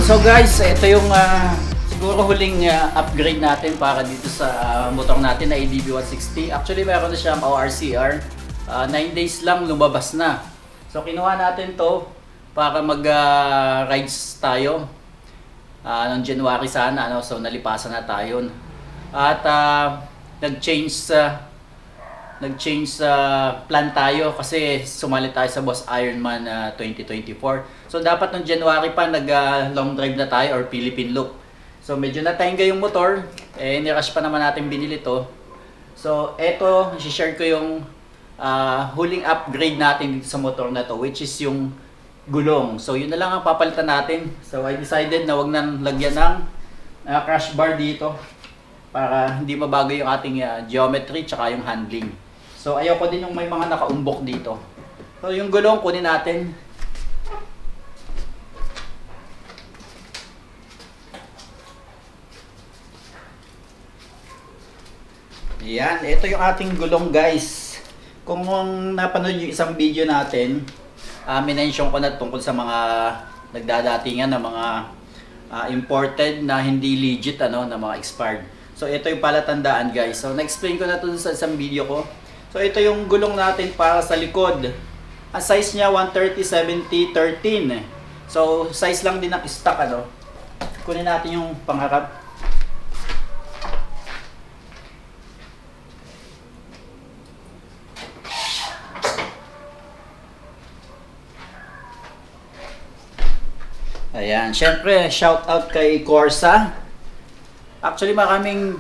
So guys, ito yung siguro huling upgrade natin para dito sa motor natin na ADB 160. Actually meron na siyang ORCR. 9 days lang lumabas na. So kinuha natin to para mag-rides tayo. Noong January sana, ano, so nalipasan na tayo. At nag-change plan tayo kasi sumali tayo sa Boss Ironman 2024. So dapat noong January pa nag-long drive na tayo or Philippine Loop. So medyo natengga yung motor, nirush pa naman natin binili to. So eto, i-share ko yung huling upgrade natin dito sa motor na to, which is yung gulong. So yun na lang ang papalitan natin. So I decided na wag nang lagyan ng crash bar dito para hindi mabago yung ating geometry tsaka yung handling. So ayoko din yung may mga nakaumbok dito. So yung gulong kunin natin. Yan, ito yung ating gulong guys. Kung napanood yung isang video natin, minention ko na tungkol sa mga nagdadatingan na mga imported na hindi legit, ano, na mga expired. So ito yung palatandaan guys. So na-explain ko na ito sa isang video ko. So ito yung gulong natin para sa likod. Ang size niya 130/70/13. So size lang din ng stock, ano. Kunin natin yung pangharap. Ayan, syempre shout out kay Corsa. Actually maraming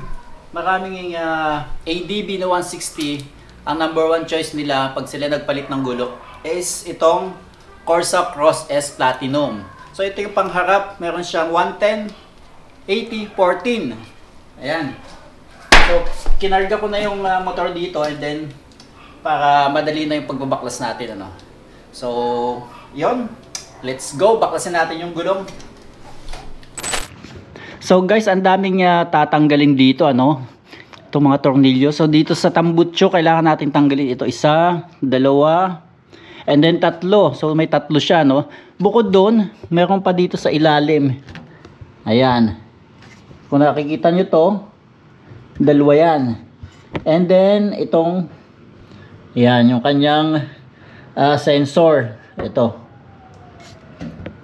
ADB na 160, ang number 1 choice nila pag sila nagpalit ng gulo is itong Corsa Cross S Platinum. So ito yung pangharap, meron siyang 110/80/14. Ayan. So kinarga ko na yung motor dito and then para madali na yung pagbabaklas natin, ano. So yon. Let's go, baklasin natin yung gulong. So guys, ang daming tatanggalin dito, ano, itong mga tornilyo. So dito sa tambutso, kailangan natin tanggalin ito. 1, 2, and then 3. So may 3 siya, no. Bukod doon, meron pa dito sa ilalim. Ayan. Kung nakikita nyo to, 2 yan. And then itong, yan, yung kanyang sensor. Ito.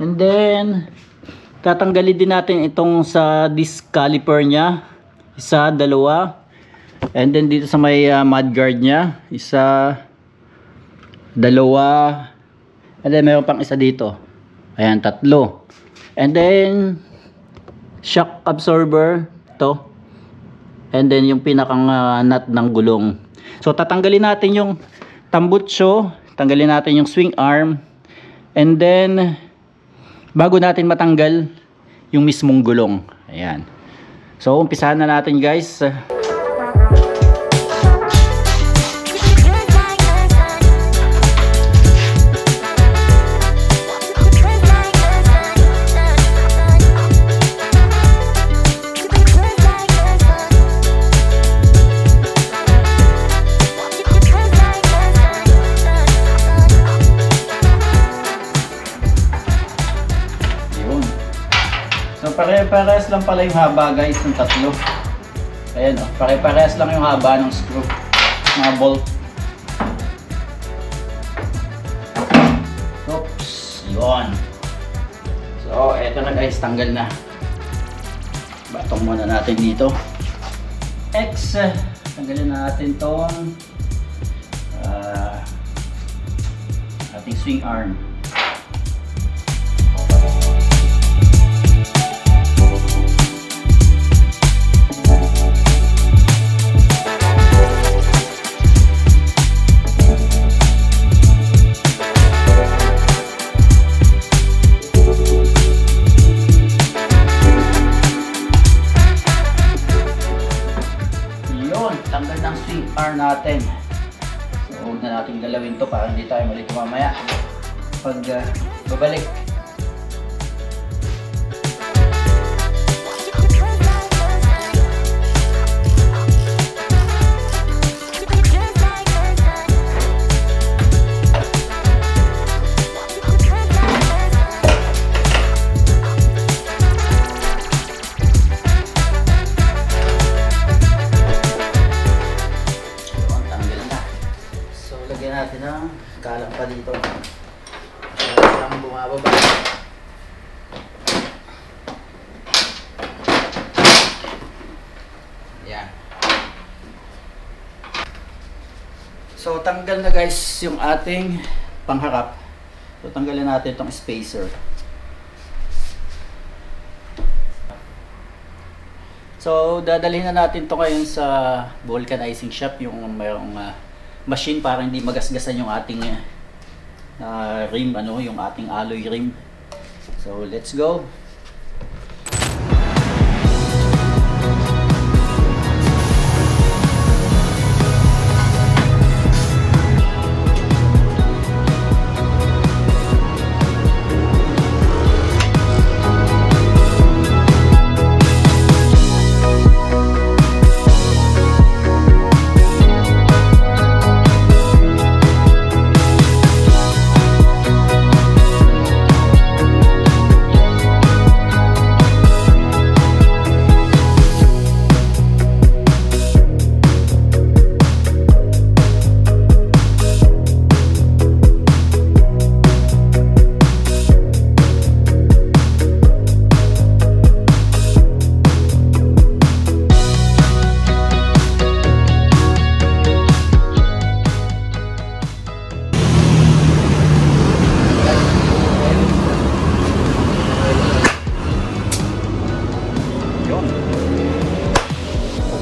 And then tatanggalin din natin itong sa disc caliper niya, 1, 2, and then dito sa may mudguard niya, 1, 2, and then meron pang isa dito, ayan, 3, and then shock absorber to, and then yung pinakang nut ng gulong. So tatanggalin natin yung tambutso, tanggalin natin yung swing arm, and then bago natin matanggal yung mismong gulong. Ayan. So umpisahan na natin guys. So pare-parehas lang pala yung haba guys ng 3. Ayan, oh, pare-parehas lang yung haba ng screw, mga bolt. Oops, yun. So eto na guys, tanggal na. Batong muna natin dito. X, tanggalin na natin tong ating swing arm. Tanggal ng swing arm natin. So huwag na natin galawin to para hindi tayo malito mamaya pag babalik. Lagyan natin ng kalang pa dito. Lang bumababa. Yan. So tanggal na guys yung ating pangharap. So tanggalin natin itong spacer. So dadalhin na natin to ngayon sa vulcanizing shop, yung mayroong machine para hindi magasgasan yung ating rim, yung ating alloy rim. So let's go.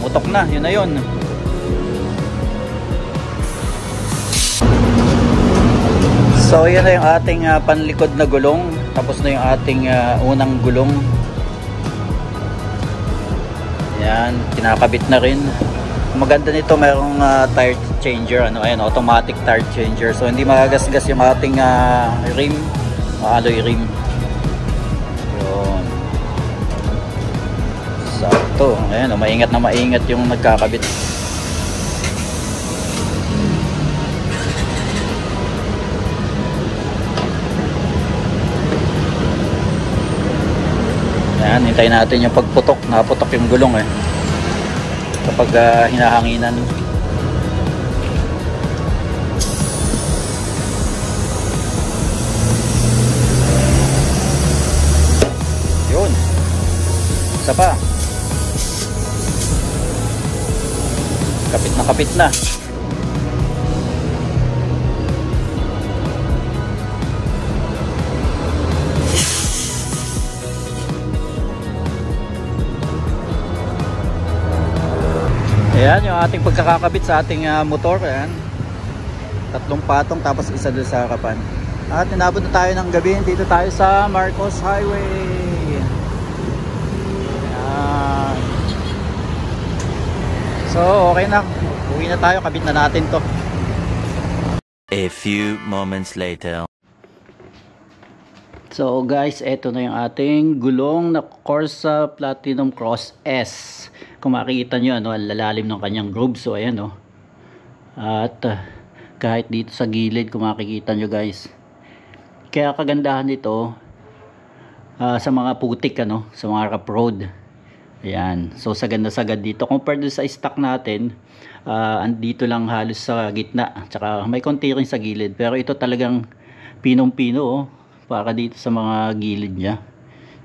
Putok na, yun na yun. So yun na yung ating panlikod na gulong. Tapos na yung ating unang gulong. Yan, kinakabit na rin. Maganda nito, mayroong tire changer, ayan, automatic tire changer. So hindi magagasgas yung ating rim, alloy rim. Yun. Sakto. Ayan, maingat na maingat yung nagkakabit. Ayan, hintayin natin yung pagputok. Nakaputok yung gulong kapag hinahanginan. Yun. Isa pa. Kapit na kapit na. Ayan yung ating pagkakakabit sa ating motor. Ayan. 3 patong tapos isa doon sa harapan. At inabot na tayo ng gabi. Dito tayo sa Marcos Highway. Ayan. So okay na. Uwi na tayo. Kabit na natin to. A few moments later. So guys, eto na yung ating gulong na Corsa Platinum Cross S. Kung makikita nyo, ang lalalim ng kanyang groove. So ayan At kahit dito sa gilid, kung makikita nyo guys. Kaya kagandahan nito sa mga putik, sa mga rough road. Ayan. So sagad dito. Compared sa stock natin, andito lang halos sa gitna. Tsaka may konti rin sa gilid. Pero ito talagang pinong-pino para dito sa mga gilid niya,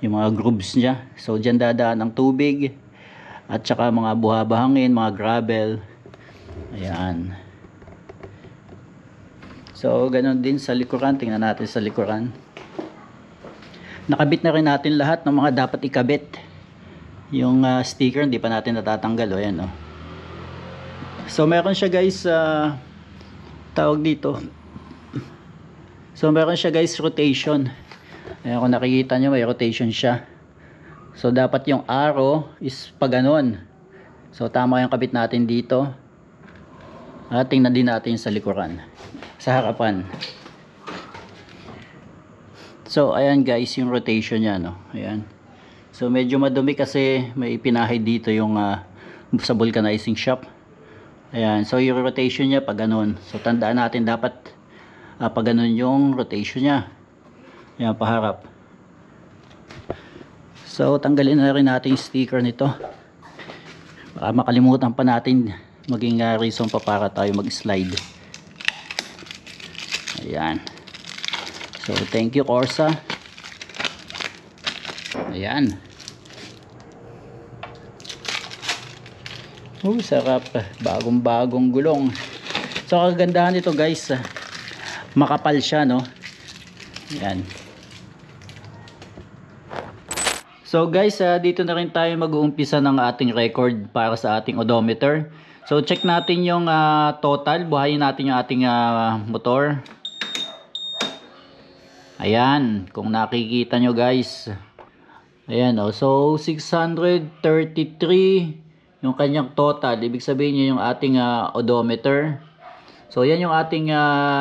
yung mga grooves niya. So dyan dadaan ang tubig at saka mga buhabahangin, mga gravel. Ayan. So ganoon din sa likuran. Tingnan natin sa likuran. Nakabit na rin natin lahat ng mga dapat ikabit. Yung sticker hindi pa natin natatanggal. Ayan So meron siya guys, tawag dito. So meron siya guys, rotation. Ayan, kung nakikita nyo, may rotation siya. So dapat yung arrow is pa ganon. So tama yung kabit natin dito. At tingnan din natin sa likuran, sa harapan. So ayan guys, yung rotation niya, ayan. So medyo madumi kasi may pinahid dito yung sa vulcanizing shop. Ayan, so yung rotation niya pa ganon. So tandaan natin dapat pa ganun yung rotation niya. Ayan, paharap. So tanggalin na rin natin yung sticker nito. Baka makalimutan pa natin maging reason pa para tayo mag-slide. Ayan. So thank you Corsa. Ayan. Sarap. Bagong-bagong gulong. So kagandahan nito guys, makapal siya, no? Ayan. So guys, dito na rin tayo mag-uumpisa ng ating record para sa ating odometer. So check natin yung total. Buhayin natin yung ating motor. Ayan, kung nakikita nyo guys. Ayan, oh, so 633 yung kanyang total. Ibig sabihin nyo yung ating odometer. So yan yung ating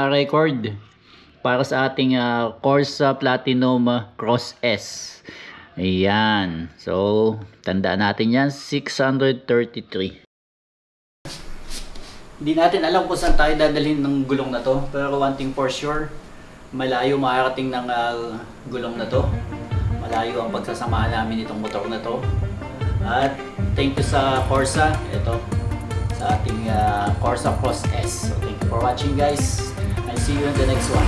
record para sa ating Corsa Platinum Cross S. Ayan. So tandaan natin yan, 633. Hindi natin alam kung saan tayo dadalhin ng gulong na to. Pero one thing for sure, malayo makarating ng gulong na to. Malayo ang pagsasamahan namin itong motor na to. At thank you sa Corsa, ito, sa ating Corsa Cross S. So thank you for watching guys. I'll see you in the next one.